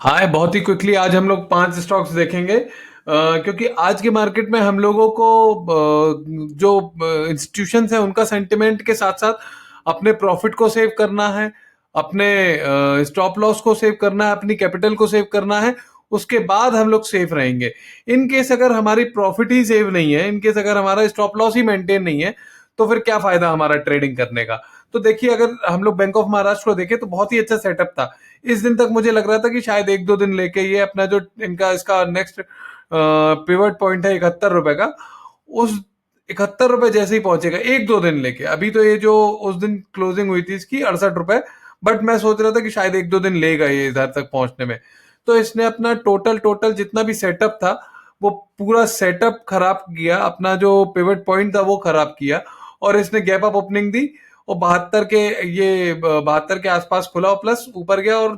हाय, बहुत ही क्विकली आज हम लोग 5 स्टॉक्स देखेंगे क्योंकि आज के मार्केट में हम लोगों को जो इंस्टीट्यूशंस हैं उनका सेंटिमेंट के साथ साथ अपने प्रॉफिट को सेव करना है, अपने स्टॉप लॉस को सेव करना है, अपनी कैपिटल को सेव करना है। उसके बाद हम लोग सेफ रहेंगे। इन केस अगर हमारी प्रॉफिट ही सेव नहीं है, इन केस अगर हमारा स्टॉप लॉस ही मेंटेन नहीं है, तो फिर क्या फायदा हमारा ट्रेडिंग करने का। तो देखिए, अगर हम लोग बैंक ऑफ महाराष्ट्र को देखें तो बहुत ही अच्छा सेटअप था। इस दिन तक मुझे लग रहा था कि शायद एक दो दिन लेके ये अपना जो इनका इसका नेक्स्ट पिवट पॉइंट है 71 रुपए का, उस 71 रुपए जैसे ही पहुंचेगा एक दो दिन लेके। अभी तो ये जो उस दिन क्लोजिंग हुई थी इसकी 68 रुपए, बट मैं सोच रहा था कि शायद एक दो दिन लेगा ये इधर तक पहुंचने में। तो इसने अपना टोटल टोटल जितना भी सेटअप था वो पूरा सेटअप खराब किया, अपना जो पिवट पॉइंट था वो खराब किया। और इसने गैप अप ओपनिंग दी और 72 के आसपास खुला और प्लस ऊपर गया। और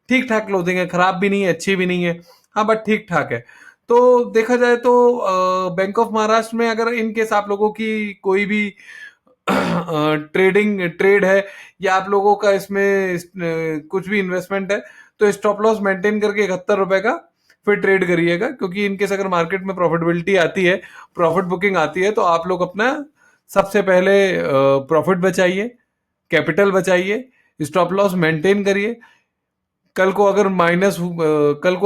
ठीक ठाक क्लोजिंग है, खराब भी नहीं है, अच्छी भी नहीं है। हाँ, बट ठीक ठाक है। तो देखा जाए तो बैंक ऑफ महाराष्ट्र में अगर इन केस आप लोगों की कोई भी ट्रेडिंग ट्रेड है या आप लोगों का इसमें कुछ भी इन्वेस्टमेंट है, तो स्टॉप लॉस मेंटेन करके 71 रुपए का फिर ट्रेड करिएगा। क्योंकि इनकेस अगर मार्केट में प्रॉफिटेबिलिटी आती है, प्रॉफिट बुकिंग आती है, तो आप लोग अपना सबसे पहले प्रॉफिट बचाइए, कैपिटल बचाइए, स्टॉप लॉस मेंटेन करिए। कल को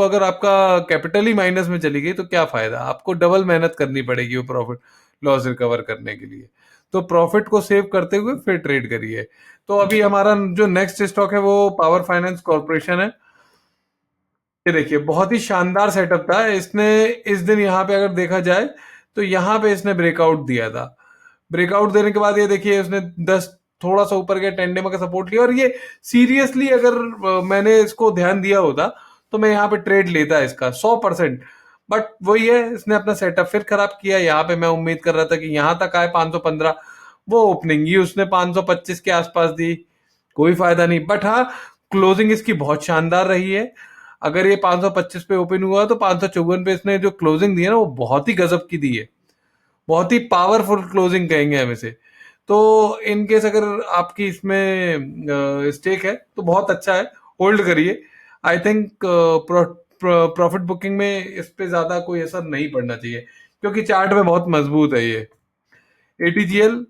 अगर आपका कैपिटल ही माइनस में चली गई तो क्या फायदा, आपको डबल मेहनत करनी पड़ेगी वो प्रॉफिट लॉस रिकवर करने के लिए। तो प्रॉफिट को सेव करते हुए फिर ट्रेड करिए। तो अभी हमारा जो नेक्स्ट स्टॉक है वो पावर फाइनेंस कॉर्पोरेशन है। ये देखिए, बहुत ही शानदार सेटअप था इसने। इस दिन यहाँ पे अगर देखा जाए तो यहाँ पे इसने ब्रेकआउट दिया था। ब्रेकआउट देने के बाद ये देखिए उसने 10 थोड़ा सा ऊपर गया, टेंडे का सपोर्ट लिया। और ये सीरियसली अगर मैंने इसको ध्यान दिया होता तो मैं यहाँ पे ट्रेड लेता इसका 100%। बट वही है, इसने अपना सेटअप फिर खराब किया। यहाँ पे मैं उम्मीद कर रहा था कि यहाँ तक आए 515, वो ओपनिंग ही उसने 525 के आसपास दी, कोई फायदा नहीं। बट हाँ, क्लोजिंग इसकी बहुत शानदार रही है। अगर ये 525 पे ओपन हुआ तो 554 पे इसने जो क्लोजिंग दी है ना वो बहुत ही गजब की दी है। बहुत ही पावरफुल क्लोजिंग कहेंगे हम इसे। तो इन केस अगर आपकी इसमें स्टेक है तो बहुत अच्छा है, होल्ड करिए। आई थिंक प्रॉफिट बुकिंग में इस पे ज्यादा कोई असर नहीं पड़ना चाहिए क्योंकि चार्ट में बहुत मजबूत है ये। एटीजीएल,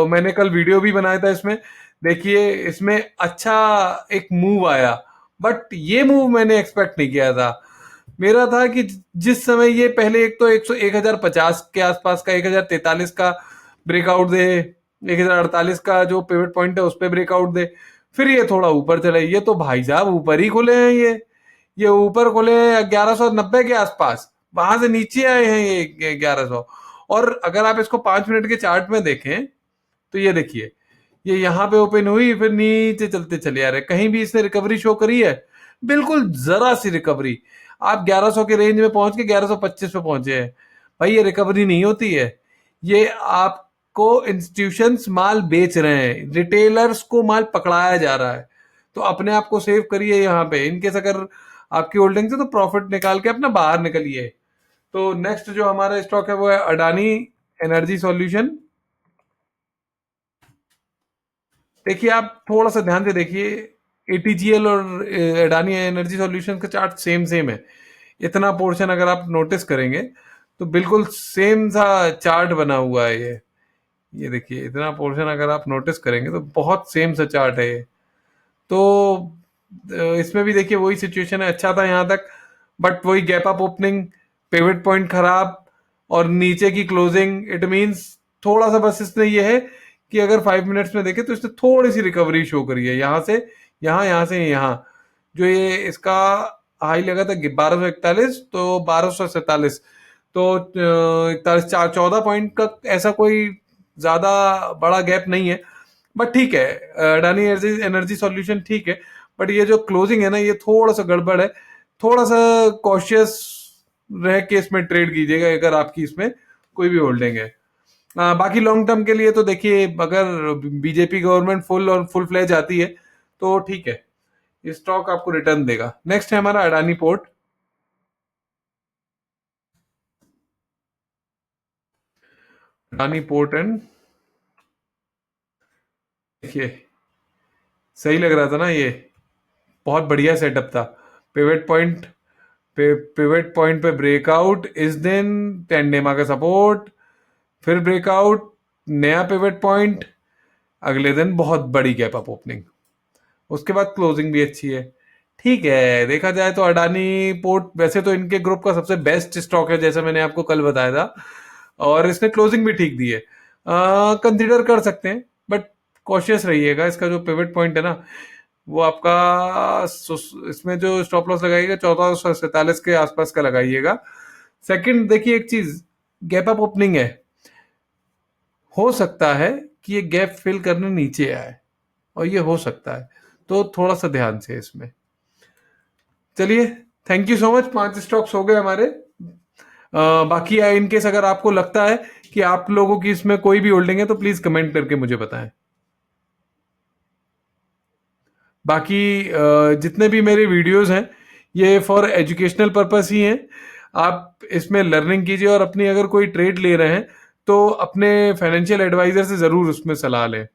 मैंने कल वीडियो भी बनाया था इसमें। देखिए, इसमें अच्छा एक मूव आया, बट ये मूव मैंने एक्सपेक्ट नहीं किया था। मेरा था कि जिस समय ये पहले एक तो 1050 के आसपास का, 1043 का ब्रेकआउट दे, 1048 का जो पिवट पॉइंट है उस पर ब्रेकआउट दे, फिर ये थोड़ा ऊपर चले। ये तो भाई साहब ऊपर ही खुले हैं ये ऊपर खुले हैं 1190 के आसपास, वहां से नीचे आए हैं ये 1100। और अगर आप इसको 5 मिनट के चार्ट में देखें तो ये देखिए, ये यहाँ पे ओपन हुई फिर नीचे चलते चले आ रहे, कहीं भी इसने रिकवरी शो करी है? बिल्कुल जरा सी रिकवरी। आप 1100 के रेंज में पहुंच के 1125 पे पहुंचे हैं। भाई, ये रिकवरी नहीं होती है। ये आपको इंस्टीट्यूशंस माल बेच रहे हैं, रिटेलर्स को माल पकड़ाया जा रहा है। तो अपने आप को सेव करिए यहाँ पे। इनकेस अगर आपकी होल्डिंग है तो प्रॉफिट निकाल के अपना बाहर निकलिए। तो नेक्स्ट जो हमारा स्टॉक है वो है अडानी एनर्जी सॉल्यूशन। देखिए, आप थोड़ा सा ध्यान से देखिए, एटीजीएल और अडानी एनर्जी सॉल्यूशन का चार्ट सेम सेम है। इतना पोर्शन अगर आप नोटिस करेंगे तो बिल्कुल सेम सा चार्ट बना हुआ है ये देखिए, इतना पोर्शन अगर आप नोटिस करेंगे तो बहुत सेम सा चार्ट है ये। तो इसमें भी देखिए वही सिचुएशन है, अच्छा था यहाँ तक, बट वही gap up opening, pivot point खराब और नीचे की क्लोजिंग। इट मींस थोड़ा सा बस इसने ये है कि अगर 5 मिनट्स में देखें तो इसने थोड़ी सी रिकवरी शो करी है, यहाँ से यहाँ, यहाँ से यहाँ। जो ये इसका हाई लगा था 1241, तो 1247, तो 41, 14 पॉइंट का ऐसा कोई ज्यादा बड़ा गैप नहीं है। बट ठीक है, अडानी एनर्जी एनर्जी सॉल्यूशन ठीक है। बट ये जो क्लोजिंग है ना ये थोड़ा सा गड़बड़ है। थोड़ा सा कॉशियस रह के इसमें ट्रेड कीजिएगा अगर आपकी इसमें कोई भी होल्डिंग है। बाकी लॉन्ग टर्म के लिए तो देखिए, अगर बीजेपी गवर्नमेंट फुल और फुल फ्लैज आती है तो ठीक है, ये स्टॉक आपको रिटर्न देगा। नेक्स्ट है हमारा Adani port. Adani port and, देखिए, सही लग रहा था ना ये, बहुत बढ़िया सेटअप था। पिवट पॉइंट पिवट पॉइंट पे ब्रेकआउट, इस दिन 10 डेमा का सपोर्ट, फिर ब्रेकआउट, नया पिवट पॉइंट, अगले दिन बहुत बड़ी गैप अप ओपनिंग, उसके बाद क्लोजिंग भी अच्छी है। ठीक है, देखा जाए तो अडानी पोर्ट वैसे तो इनके ग्रुप का सबसे बेस्ट स्टॉक है, जैसा मैंने आपको कल बताया था, और इसने क्लोजिंग भी ठीक दी है, कंसिडर कर सकते हैं, बट कॉशियस रहिएगा। इसका जो पिवट पॉइंट है ना, वो आपका इसमें जो स्टॉप लॉस लगाइएगा 1447 के आसपास का लगाइएगा। सेकंड देखिए एक चीज, गैप अप ओपनिंग है, हो सकता है कि ये गैप फिल करने नीचे आए, और ये हो सकता है, तो थोड़ा सा ध्यान से इसमें। चलिए, thank you so much, 5 stocks हो गए हमारे। बाकी इनकेस अगर आपको लगता है कि आप लोगों की इसमें कोई भी होल्डिंग है तो प्लीज कमेंट करके मुझे बताएं। बाकी जितने भी मेरे वीडियोस हैं ये फॉर एजुकेशनल पर्पस ही हैं। आप इसमें लर्निंग कीजिए, और अपनी अगर कोई ट्रेड ले रहे हैं तो अपने फाइनेंशियल एडवाइजर से जरूर उसमें सलाह लें।